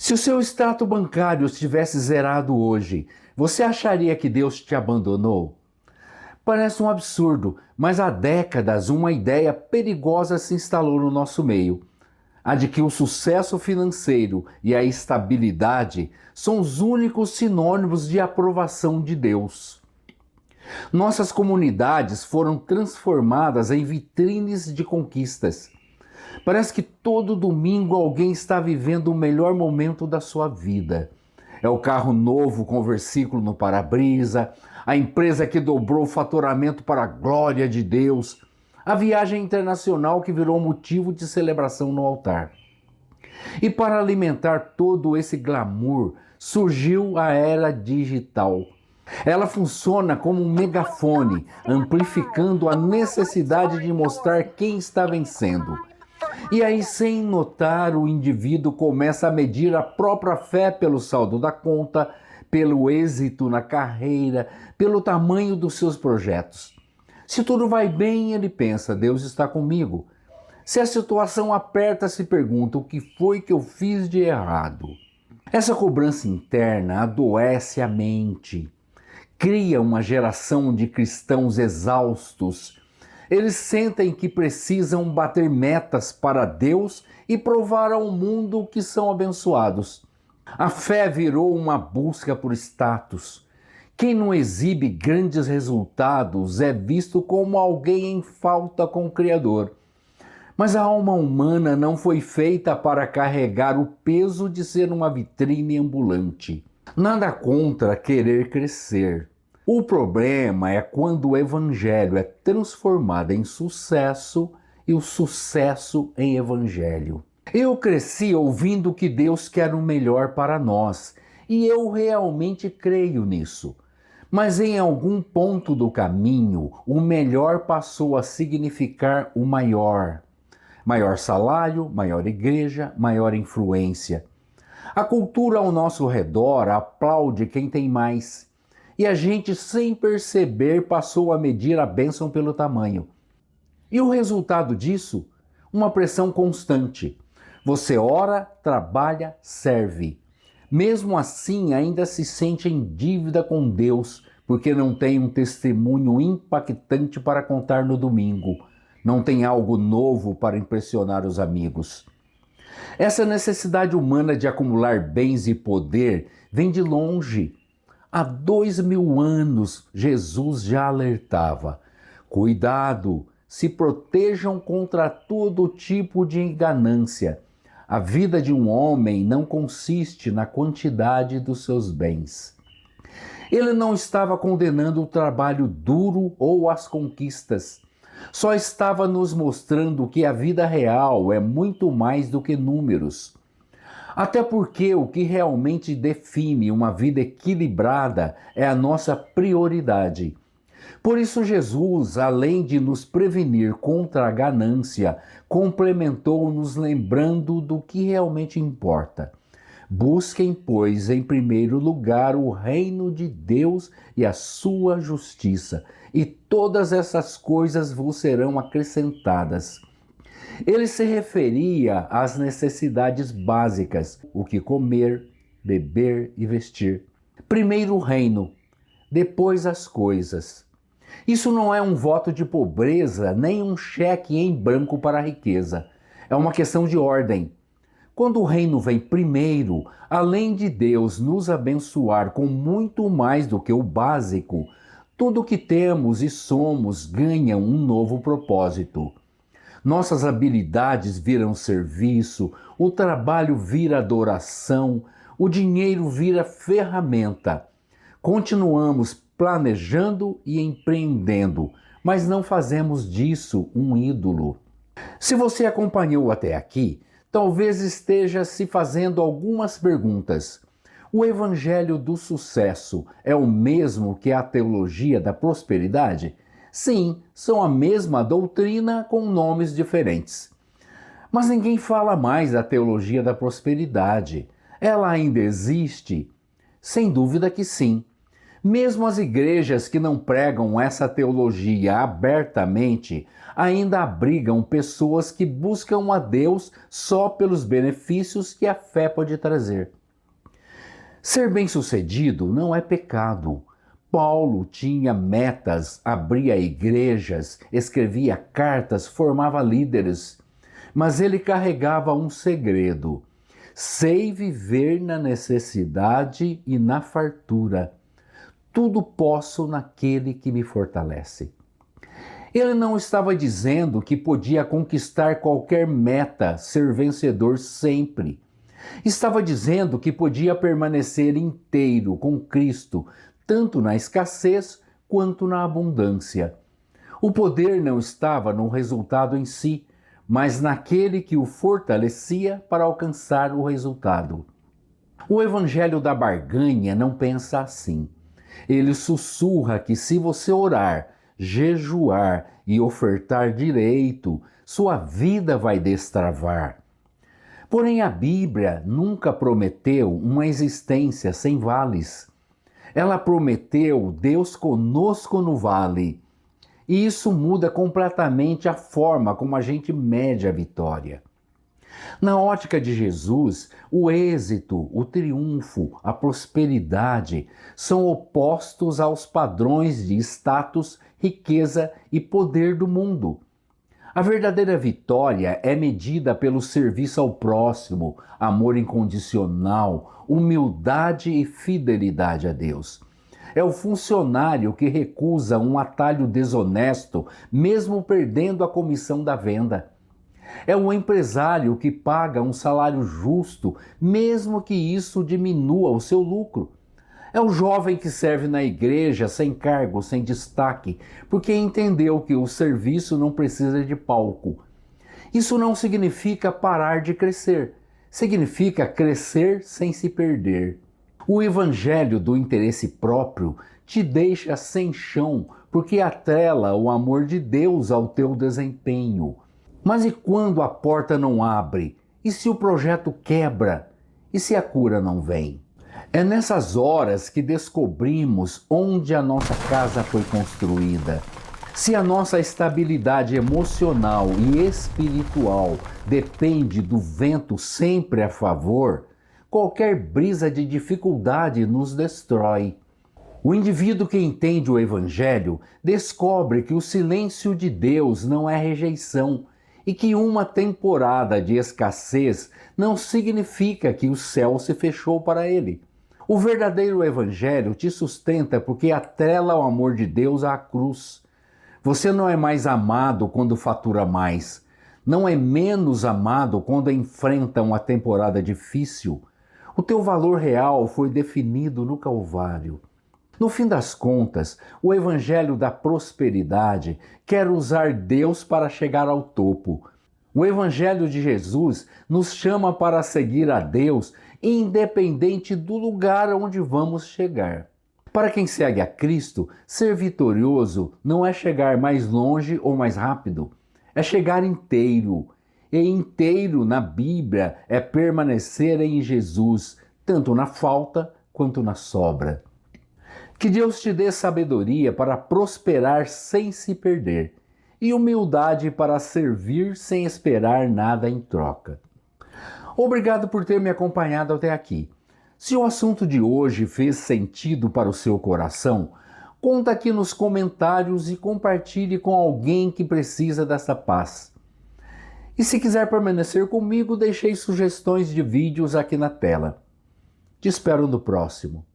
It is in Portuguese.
Se o seu extrato bancário estivesse zerado hoje, você acharia que Deus te abandonou? Parece um absurdo, mas há décadas uma ideia perigosa se instalou no nosso meio. A de que o sucesso financeiro e a estabilidade são os únicos sinônimos de aprovação de Deus. Nossas comunidades foram transformadas em vitrines de conquistas. Parece que todo domingo alguém está vivendo o melhor momento da sua vida. É o carro novo com versículo no para-brisa, a empresa que dobrou o faturamento para a glória de Deus, a viagem internacional que virou motivo de celebração no altar. E para alimentar todo esse glamour, surgiu a era digital. Ela funciona como um megafone, amplificando a necessidade de mostrar quem está vencendo. E aí, sem notar, o indivíduo começa a medir a própria fé pelo saldo da conta, pelo êxito na carreira, pelo tamanho dos seus projetos. Se tudo vai bem, ele pensa, Deus está comigo. Se a situação aperta, se pergunta, o que foi que eu fiz de errado? Essa cobrança interna adoece a mente, cria uma geração de cristãos exaustos. Eles sentem que precisam bater metas para Deus e provar ao mundo que são abençoados. A fé virou uma busca por status. Quem não exibe grandes resultados é visto como alguém em falta com o Criador. Mas a alma humana não foi feita para carregar o peso de ser uma vitrine ambulante. Nada contra querer crescer. O problema é quando o evangelho é transformado em sucesso e o sucesso em evangelho. Eu cresci ouvindo que Deus quer o melhor para nós e eu realmente creio nisso. Mas em algum ponto do caminho, o melhor passou a significar o maior. Maior salário, maior igreja, maior influência. A cultura ao nosso redor aplaude quem tem mais. E a gente, sem perceber, passou a medir a bênção pelo tamanho. E o resultado disso? Uma pressão constante. Você ora, trabalha, serve. Mesmo assim, ainda se sente em dívida com Deus, porque não tem um testemunho impactante para contar no domingo. Não tem algo novo para impressionar os amigos. Essa necessidade humana de acumular bens e poder vem de longe. Há 2000 anos, Jesus já alertava: cuidado, se protejam contra todo tipo de ganância. A vida de um homem não consiste na quantidade dos seus bens. Ele não estava condenando o trabalho duro ou as conquistas. Só estava nos mostrando que a vida real é muito mais do que números. Até porque o que realmente define uma vida equilibrada é a nossa prioridade. Por isso, Jesus, além de nos prevenir contra a ganância, complementou nos lembrando do que realmente importa. Busquem, pois, em primeiro lugar o reino de Deus e a sua justiça, e todas essas coisas vos serão acrescentadas. Ele se referia às necessidades básicas, o que comer, beber e vestir. Primeiro o reino, depois as coisas. Isso não é um voto de pobreza, nem um cheque em branco para a riqueza. É uma questão de ordem. Quando o reino vem primeiro, além de Deus nos abençoar com muito mais do que o básico, tudo o que temos e somos ganha um novo propósito. Nossas habilidades viram serviço, o trabalho vira adoração, o dinheiro vira ferramenta. Continuamos planejando e empreendendo, mas não fazemos disso um ídolo. Se você acompanhou até aqui, talvez esteja se fazendo algumas perguntas. O evangelho do sucesso é o mesmo que a teologia da prosperidade? Sim, são a mesma doutrina com nomes diferentes. Mas ninguém fala mais da teologia da prosperidade. Ela ainda existe? Sem dúvida que sim. Mesmo as igrejas que não pregam essa teologia abertamente, ainda abrigam pessoas que buscam a Deus só pelos benefícios que a fé pode trazer. Ser bem-sucedido não é pecado. Paulo tinha metas, abria igrejas, escrevia cartas, formava líderes. Mas ele carregava um segredo: sei viver na necessidade e na fartura. Tudo posso naquele que me fortalece. Ele não estava dizendo que podia conquistar qualquer meta, ser vencedor sempre. Estava dizendo que podia permanecer inteiro com Cristo, tanto na escassez quanto na abundância. O poder não estava no resultado em si, mas naquele que o fortalecia para alcançar o resultado. O Evangelho da Barganha não pensa assim. Ele sussurra que se você orar, jejuar e ofertar direito, sua vida vai destravar. Porém, a Bíblia nunca prometeu uma existência sem vales. Ela prometeu Deus conosco no vale. E isso muda completamente a forma como a gente mede a vitória. Na ótica de Jesus, o êxito, o triunfo, a prosperidade são opostos aos padrões de status, riqueza e poder do mundo. A verdadeira vitória é medida pelo serviço ao próximo, amor incondicional, humildade e fidelidade a Deus. É o funcionário que recusa um atalho desonesto, mesmo perdendo a comissão da venda. É o empresário que paga um salário justo, mesmo que isso diminua o seu lucro. É o jovem que serve na igreja sem cargo, sem destaque, porque entendeu que o serviço não precisa de palco. Isso não significa parar de crescer, significa crescer sem se perder. O evangelho do interesse próprio te deixa sem chão, porque atrela o amor de Deus ao teu desempenho. Mas e quando a porta não abre? E se o projeto quebra? E se a cura não vem? É nessas horas que descobrimos onde a nossa casa foi construída. Se a nossa estabilidade emocional e espiritual depende do vento sempre a favor, qualquer brisa de dificuldade nos destrói. O indivíduo que entende o Evangelho descobre que o silêncio de Deus não é rejeição e que uma temporada de escassez não significa que o céu se fechou para ele. O verdadeiro Evangelho te sustenta porque atrela o amor de Deus à cruz. Você não é mais amado quando fatura mais. Não é menos amado quando enfrenta uma temporada difícil. O teu valor real foi definido no Calvário. No fim das contas, o Evangelho da prosperidade quer usar Deus para chegar ao topo. O Evangelho de Jesus nos chama para seguir a Deus, independente do lugar onde vamos chegar. Para quem segue a Cristo, ser vitorioso não é chegar mais longe ou mais rápido, é chegar inteiro. E inteiro na Bíblia é permanecer em Jesus, tanto na falta quanto na sobra. Que Deus te dê sabedoria para prosperar sem se perder e humildade para servir sem esperar nada em troca. Obrigado por ter me acompanhado até aqui. Se o assunto de hoje fez sentido para o seu coração, conta aqui nos comentários e compartilhe com alguém que precisa dessa paz. E se quiser permanecer comigo, deixei sugestões de vídeos aqui na tela. Te espero no próximo.